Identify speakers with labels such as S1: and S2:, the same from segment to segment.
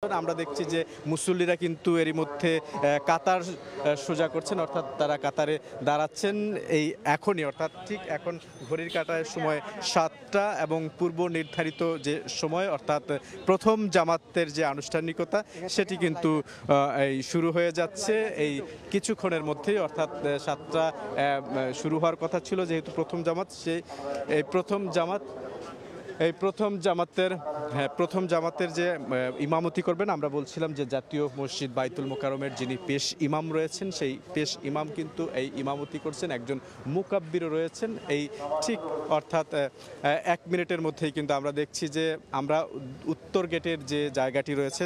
S1: আমরা দেখছি যে মুসল্লিরা কিন্তু এরই মধ্যে কাতার সোজা করছেন, অর্থাৎ তারা কাতারে দাঁড়াচ্ছেন এই এখনই, অর্থাৎ ঠিক এখন ঘড়ির কাঁটার সময় 7টা এবং পূর্ব নির্ধারিত যে সময় অর্থাৎ প্রথম জামাতের যে আনুষ্ঠানিকতা সেটি কিন্তু এই শুরু হয়ে যাচ্ছে এই কিছুক্ষণের মধ্যেই, অর্থাৎ 7টা শুরু হওয়ার কথা ছিল যেহেতু প্রথম জামাত, সেই এই প্রথম জামাতের যে ইমামতি করবেন, আমরা বলছিলাম যে জাতীয় মসজিদ বাইতুল মোকাররমের যিনি পেশ ইমাম রয়েছেন সেই পেশ ইমাম কিন্তু এই ইমামতি করছেন, একজন মুকাব্বিরও রয়েছেন এই ঠিক, অর্থাৎ 1 মিনিটের মধ্যেই কিন্তু আমরা দেখছি যে আমরা উত্তর গেটের যে জায়গাটি রয়েছে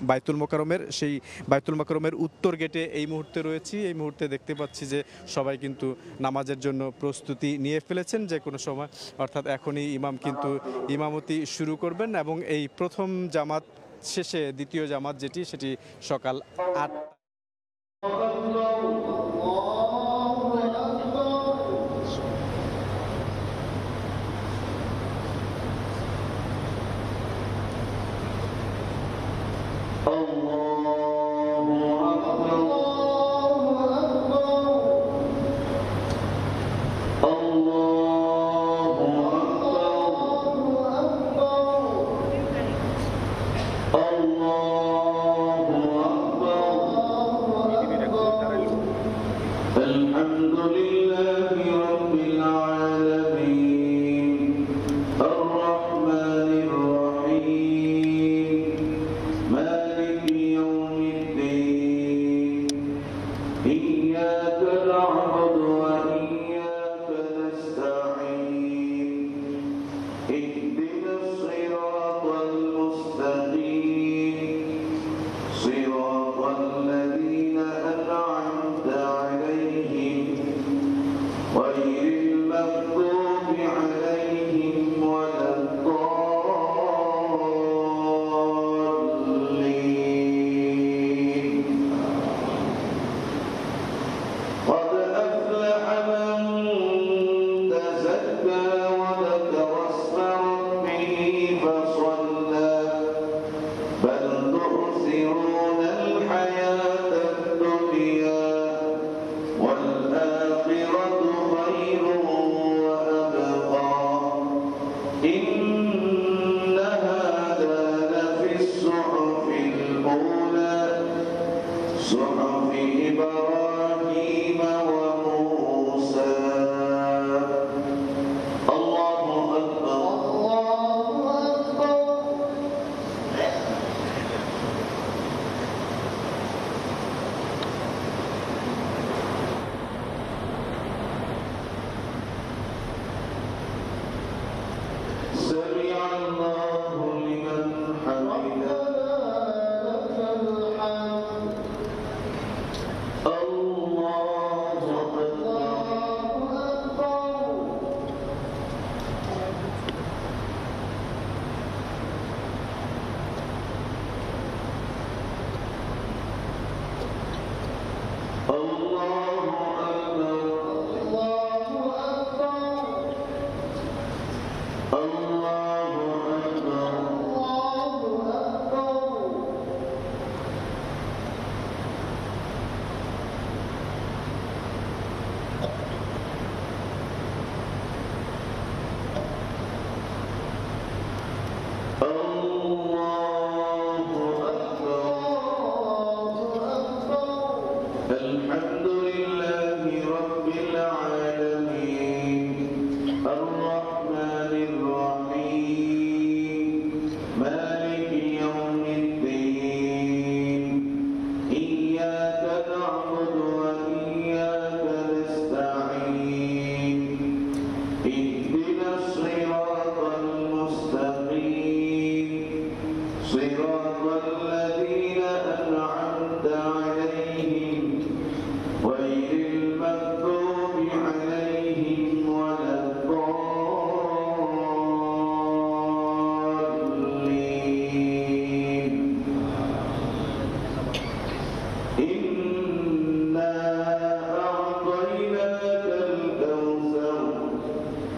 S1: বাইতুল মোকাররমের, সেই বাইতুল মোকাররমের উত্তর গেটে এই মুহূর্তে রয়েছি। এই মুহূর্তে দেখতে পাচ্ছি যে সবাই কিন্তু নামাজের জন্য প্রস্তুতি নিয়ে ফেলেছেন, যে কোনো সময় অর্থাৎ এখনই ইমাম কিন্তু ইমামতি শুরু করবেন এবং এই প্রথম জামাত শেষে দ্বিতীয় জামাত যেটি সেটি সকাল 8।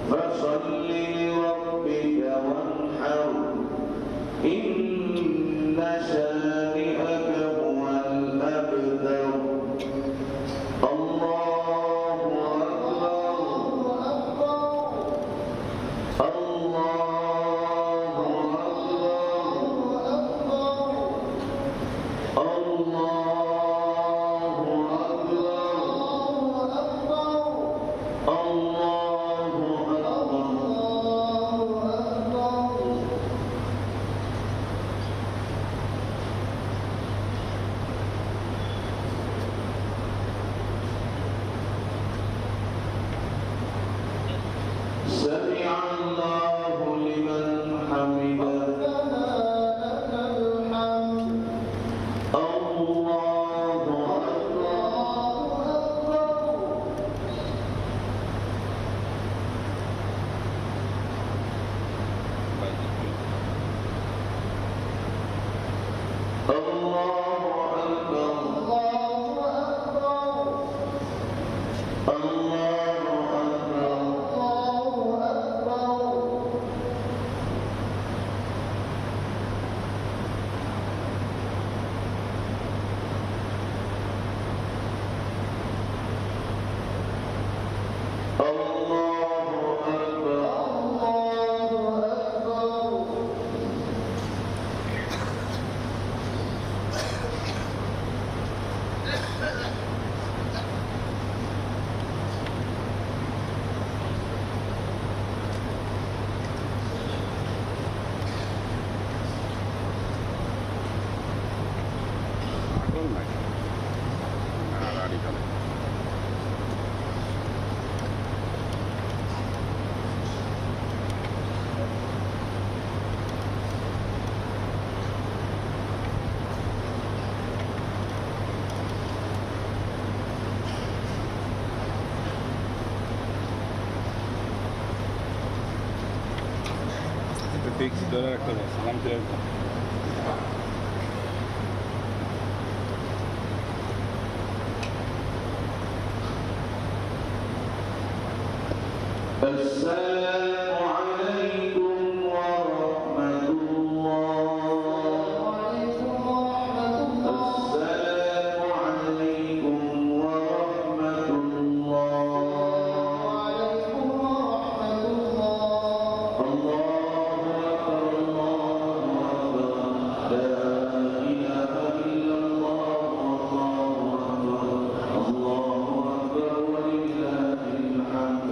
S1: فصل لربك وانحر إن شانئك
S2: Fix ধরে রাখতে হবে সালাম দিয়ে
S3: السلام عليكم ورحمة الله. السلام عليكم ورحمة الله. الله أكبر الله أكبر لا إله إلا الله الله أكبر ولله الحمد.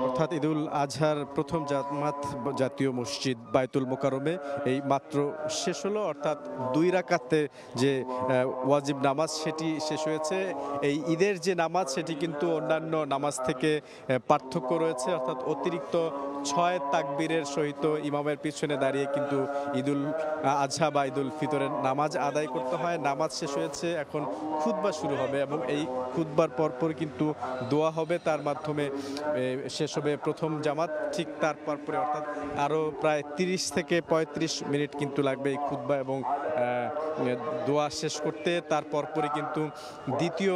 S1: অর্থাৎ ঈদুল আজহার প্রথম জামাত জাতীয় মসজিদ বায়তুল মোকাররমে এই মাত্র শেষ হলো, অর্থাৎ 2 রাকাতে যে ওয়াজিব নামাজ সেটি শেষ হয়েছে। এই ঈদের যে নামাজ সেটি কিন্তু অন্যান্য নামাজ থেকে পার্থক্য রয়েছে, অর্থাৎ অতিরিক্ত 6 তাকবীরের সহিত ইমামের পিছনে দাঁড়িয়ে কিন্তু ঈদুল আজহা বা ঈদুল ফিতরের নামাজ আদায় করতে হয়। নামাজ শেষ হয়েছে, এখন খুতবা শুরু হবে এবং এই খুতবার পরপর কিন্তু দোয়া হবে, তার মাধ্যমে শেষ হবে প্রথম জামাত। ঠিক তার পরপরে অর্থাৎ আরও প্রায় 30 থেকে 35 মিনিট কিন্তু লাগবে এই খুতবা এবং দোয়া শেষ করতে। তার পরপরই কিন্তু দ্বিতীয়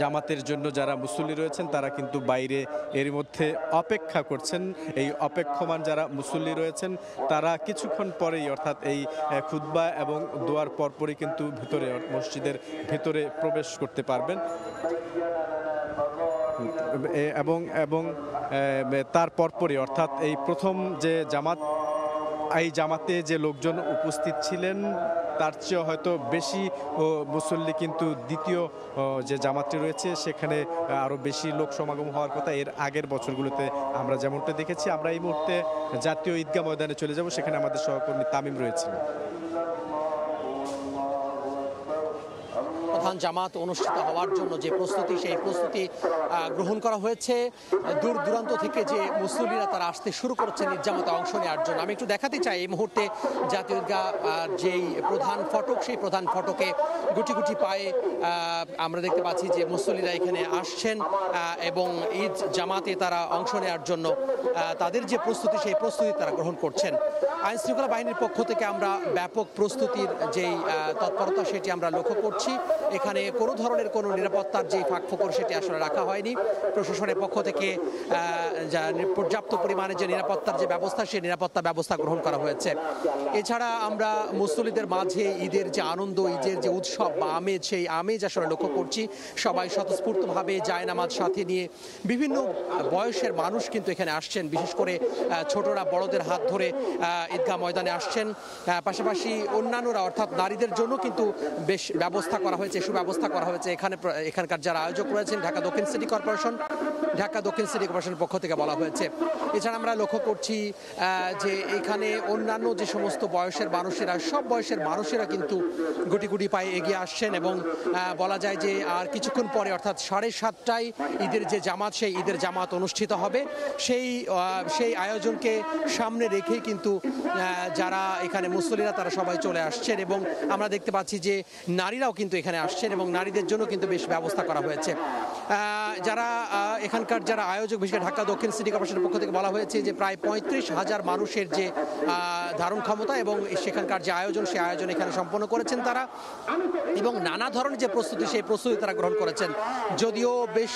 S1: জামাতের জন্য যারা মুসল্লি রয়েছেন তারা কিন্তু বাইরে এর মধ্যে অপেক্ষা করছেন। এই অপেক্ষমান যারা মুসল্লি রয়েছেন তারা কিছুক্ষণ পরেই অর্থাৎ এই খুতবা এবং দোয়ার পরপরই কিন্তু ভিতরে মসজিদের ভিতরে প্রবেশ করতে পারবেন এবং তার পরপরই অর্থাৎ এই প্রথম যে জামাত, এই জামাতে যে লোকজন উপস্থিত ছিলেন তার চেয়ে হয়তো বেশি মুসল্লি কিন্তু দ্বিতীয় যে জামাতটি রয়েছে সেখানে আরও বেশি লোক সমাগম হওয়ার কথা। এর আগের বছরগুলোতে আমরা যেমনটা দেখেছি। আমরা এই মুহূর্তে জাতীয় ঈদগাহ ময়দানে চলে যাব, সেখানে আমাদের সহকর্মী তামিম রয়েছেন।
S4: প্রধান জামাত অনুষ্ঠিত হওয়ার জন্য যে প্রস্তুতি, সেই প্রস্তুতি গ্রহণ করা হয়েছে। দূর দূরান্ত থেকে যে মুসল্লিরা তারা আসতে শুরু করেছেন ঈদ জামাতে অংশ নেওয়ার জন্য। আমি একটু দেখাতে চাই এই মুহূর্তে জাতীয় ঈদগাহ যেই প্রধান ফটক, সেই প্রধান ফটকে গুটি গুটি পায়ে আমরা দেখতে পাচ্ছি যে মুসল্লিরা এখানে আসছেন এবং ঈদ জামাতে তারা অংশ নেওয়ার জন্য তাদের যে প্রস্তুতি, সেই প্রস্তুতি তারা গ্রহণ করছেন। আইন শৃঙ্খলা বাহিনীর পক্ষ থেকে আমরা ব্যাপক প্রস্তুতির যেই তৎপরতা সেটি আমরা লক্ষ্য করছি। এখানে কোনো ধরনের কোনো নিরাপত্তার যে ফাঁকফোকর সেটি আসলে রাখা হয়নি। প্রশাসনের পক্ষ থেকে পর্যাপ্ত পরিমাণে যে নিরাপত্তার যে ব্যবস্থা, সেই নিরাপত্তা ব্যবস্থা গ্রহণ করা হয়েছে। এছাড়া আমরা মুসল্লিদের মাঝে ঈদের যে আনন্দ, ঈদের যে উৎসব বা আমেজ, সেই আমেজ আসলে লক্ষ্য করছি। সবাই স্বতঃস্ফূর্তভাবে জায়নামাজ সাথে নিয়ে বিভিন্ন বয়সের মানুষ কিন্তু এখানে আসছেন, বিশেষ করে ছোটরা বড়দের হাত ধরে ঈদগাহ ময়দানে আসছেন। পাশাপাশি অন্যান্যরা অর্থাৎ নারীদের জন্য কিন্তু বেশ ব্যবস্থা করা হয়েছে, সুব্যবস্থা করা হয়েছে। এখানকার যারা আয়োজক রয়েছেন ঢাকা দক্ষিণ সিটি কর্পোরেশনের পক্ষ থেকে বলা হয়েছে। এছাড়া আমরা লক্ষ্য করছি যে এখানে অন্যান্য যে সমস্ত বয়সের মানুষেরা, সব বয়সের মানুষেরা কিন্তু গুটি গুটি পায়ে এগিয়ে আসছেন এবং বলা যায় যে আর কিছুক্ষণ পরে অর্থাৎ 7:30টায় ঈদের যে জামাত, সেই ঈদের জামাত অনুষ্ঠিত হবে। সেই আয়োজনকে সামনে রেখেই কিন্তু যারা এখানে মুসল্লিরা তারা সবাই চলে আসছেন এবং আমরা দেখতে পাচ্ছি যে নারীরাও কিন্তু এখানে আসছেন এবং নারীদের জন্য কিন্তু বেশ ব্যবস্থা করা হয়েছে। যারা এখানকার যারা আয়োজক, বিশেষ করে ঢাকা দক্ষিণ সিটি কর্পোরেশনের পক্ষ থেকে বলা হয়েছে যে প্রায় 35,000 মানুষের যে ধারণ ক্ষমতা এবং সেখানকার যে আয়োজন, সেই আয়োজন এখানে সম্পন্ন করেছেন তারা এবং নানা ধরনের যে প্রস্তুতি, সেই প্রস্তুতি তারা গ্রহণ করেছেন। যদিও বেশ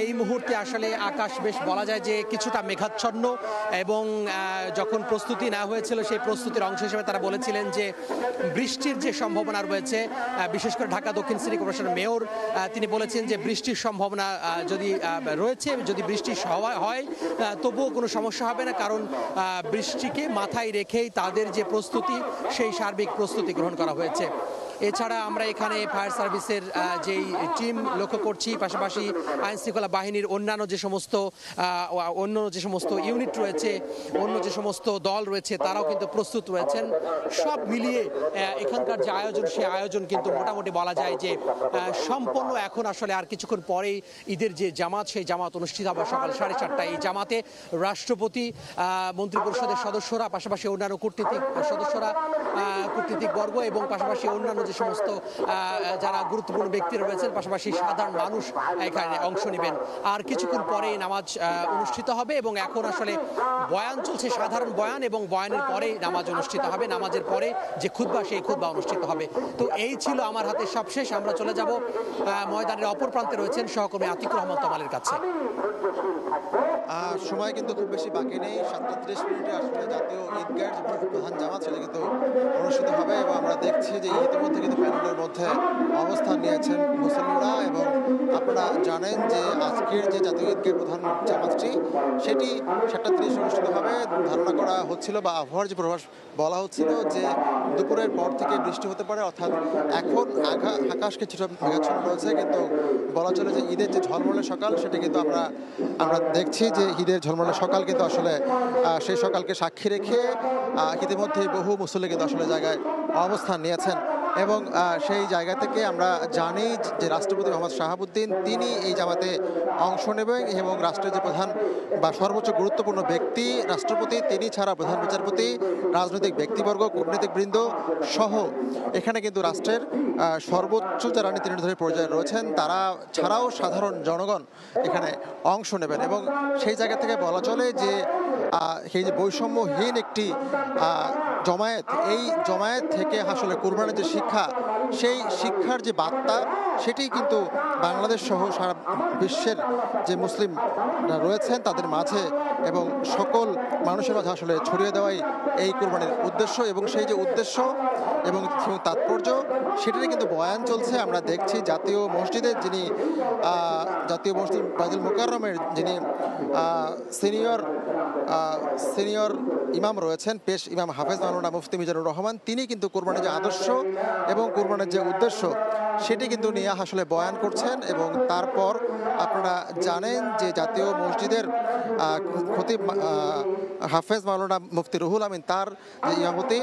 S4: এই মুহূর্তে আসলে আকাশ বেশ বলা যায় যে কিছুটা মেঘাচ্ছন্ন এবং যখন প্রস্তুতি প্রস্তুতি নেওয়া হয়েছিল সেই প্রস্তুতির অংশ হিসেবে তারা বলেছিলেন যে বৃষ্টির যে সম্ভাবনা রয়েছে, বিশেষ করে ঢাকা দক্ষিণ সিটি কর্পোরেশনের মেয়র তিনি বলেছেন যে বৃষ্টির সম্ভাবনা যদি রয়েছে, যদি বৃষ্টি হয় তবুও কোনো সমস্যা হবে না, কারণ বৃষ্টিকে মাথায় রেখেই তাদের যে প্রস্তুতি সেই সার্বিক প্রস্তুতি গ্রহণ করা হয়েছে। এছাড়া আমরা এখানে ফায়ার সার্ভিসের যেই টিম লক্ষ্য করছি, পাশাপাশি আইন শৃঙ্খলা বাহিনীর অন্যান্য যে সমস্ত ইউনিট রয়েছে, অন্য যে সমস্ত দল রয়েছে তারাও কিন্তু প্রস্তুত রয়েছেন। সব মিলিয়ে এখানকার যে আয়োজন, সেই আয়োজন কিন্তু মোটামুটি বলা যায় যে সম্পন্ন। এখন আসলে আর কিছুক্ষণ পরেই ঈদের যে জামাত, সেই জামাত অনুষ্ঠিত হবে সকাল 7:30টায়। এই জামাতে রাষ্ট্রপতি, মন্ত্রিপরিষদের সদস্যরা, পাশাপাশি অন্যান্য কূটনীতিকবর্গ এবং পাশাপাশি অন্যান্য যে সমস্ত যারা গুরুত্বপূর্ণ ব্যক্তি রয়েছেন, পাশাপাশি সাধারণ মানুষ এখানে অংশ নেবেন। আর কিছুক্ষণ পরেই নামাজ অনুষ্ঠিত হবে এবং এখন আসলে বয়ান চলছে, সাধারণ বয়ান, এবং বয়ানের পরেই নামাজ অনুষ্ঠিত হবে। নামাজের পরে যে খুতবা, সেই খুতবা অনুষ্ঠিত হবে। তো এই ছিল আমার হাতে সবশেষ। আমরা চলে যাব ময়দানের অপর প্রান্তে রয়েছেন সহকর্মী আতিকুর রহমান তমালের কাছে।
S5: সময় কিন্তু খুব বেশি বাকি নেই। 7:30 মিনিটে আসলে জাতীয় ঈদগাহের যে প্রধান জামাত সেটা কিন্তু অনুষ্ঠিত হবে এবং আমরা দেখছি যে ইতিমধ্যে কিন্তু প্যানেলের মধ্যে অবস্থান নিয়েছেন মুসল্লিরা। এবং আপনারা জানেন যে আজকের যে জাতীয় ঈদগাহের প্রধান জামাতটি সেটি 7:30 অনুষ্ঠিত হবে। ধারণা করা হচ্ছিল বা আবহাওয়ার যে পূর্বাভাস বলা হচ্ছিল যে দুপুরের পর থেকে বৃষ্টি হতে পারে, অর্থাৎ এখন আকাশ কিছুটা মেঘাচ্ছন্ন রয়েছে, কিন্তু বলা চলে যে ঈদের যে ঝলমলে সকাল সেটি কিন্তু আমরা দেখছি যে ঈদের ঝলমলে সকাল কিন্তু আসলে সেই সকালকে সাক্ষী রেখে ইতিমধ্যেই বহু মুসল্লি কিন্তু আসলে জায়গায় অবস্থান নিয়েছেন। এবং সেই জায়গা থেকে আমরা জানি যে রাষ্ট্রপতি মোহাম্মদ শাহাবুদ্দিন তিনি এই জামাতে অংশ নেবেন এবং রাষ্ট্রের যে প্রধান বা সর্বোচ্চ গুরুত্বপূর্ণ ব্যক্তি রাষ্ট্রপতি, তিনি ছাড়া প্রধান বিচারপতি, রাজনৈতিক ব্যক্তিবর্গ, কূটনীতিকবৃন্দ সহ এখানে কিন্তু রাষ্ট্রের সর্বোচ্চ যারা নীতি নির্ধারণী পর্যায়ে রয়েছেন তারা ছাড়াও সাধারণ জনগণ এখানে অংশ নেবেন। এবং সেই জায়গা থেকে বলা চলে যে সেই যে বৈষম্যহীন একটি জমায়েত, এই জমায়েত থেকে আসলে কুরবানির যে শিক্ষা, সেই শিক্ষার যে বার্তা সেটি কিন্তু বাংলাদেশ সহ সারা বিশ্বের যে মুসলিমরা রয়েছেন তাদের মাঝে এবং সকল মানুষের মাঝে আসলে ছড়িয়ে দেওয়াই এই কুরবানির উদ্দেশ্য। এবং সেই যে উদ্দেশ্য এবং তাৎপর্য সেটারই কিন্তু বয়ান চলছে। আমরা দেখছি জাতীয় মসজিদের যিনি জাতীয় মসজিদ বাইতুল মোকাররমের যিনি সিনিয়র ইমাম রয়েছেন, পেশ ইমাম হাফেজ মাওলানা মুফতি মিজানুর রহমান, তিনি কিন্তু কুরবানির যে আদর্শ এবং কুরবানির যে উদ্দেশ্য সেটি কিন্তু নিয়ে আসলে বয়ান করছেন। এবং তারপর আপনারা জানেন যে জাতীয় মসজিদের খতিব হাফেজ মাওলানা মুফতি রুহুল আমিন তার যে ইমামতি,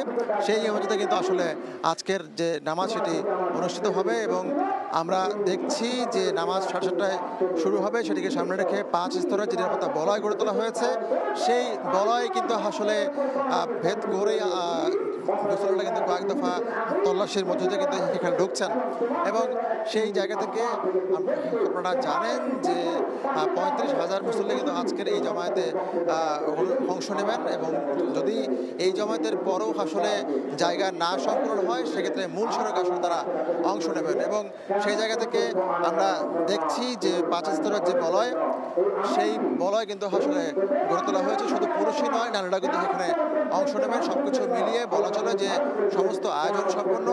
S5: সেই ইমামতিতে কিন্তু আসলে আজকের যে নামাজ সেটি অনুষ্ঠিত হবে। এবং আমরা দেখছি যে নামাজ 7:30টায় শুরু হবে, সেটিকে সামনে রেখে 5 স্তরের যে নিরাপত্তা বলয় গড়ে তোলা হয়েছে, সেই বলয় কিন্তু আসলে ভেদ করে মুসল্লিরা কিন্তু কয়েক দফা তল্লাশির মধ্যে দিয়ে কিন্তু এখানে ঢুকছেন। এবং সেই জায়গা থেকে আপনারা জানেন যে 35,000 মুসল্লি কিন্তু আজকের এই জামায়াতে অংশ নেবেন। এবং যদি এই জামায়াতের পরও আসলে জায়গা না সম্পূর্ণ হয় সেক্ষেত্রে মূল সড়কে আসলে তারা অংশ নেবেন। এবং সেই জায়গা থেকে আমরা দেখছি যে 5 স্তরের যে বলয়, সেই বলয় কিন্তু আসলে গড়ে তোলা হয়েছে। শুধু পুরুষই নয়, নারীরা কিন্তু এখানে অংশ নেবেন। সবকিছু মিলিয়ে বলা চলে যে সমস্ত আয়োজন সম্পন্ন।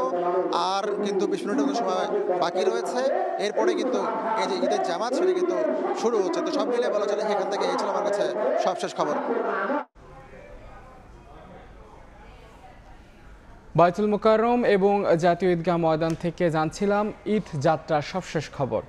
S5: আর কিন্তু 20 মিনিটের সময় বাকি রয়েছে, এরপরে কিন্তু এই যে ঈদের জামাত সেটা কিন্তু শুরু হচ্ছে। তো সব মিলিয়ে বলা চলে এখান থেকে এই ছিল আমার কাছে সবশেষ খবর।
S6: বাইতুল মোকাররম এবং জাতীয় ঈদগাহ ময়দান থেকে জানছিলাম ঈদ যাত্রার সবশেষ খবর।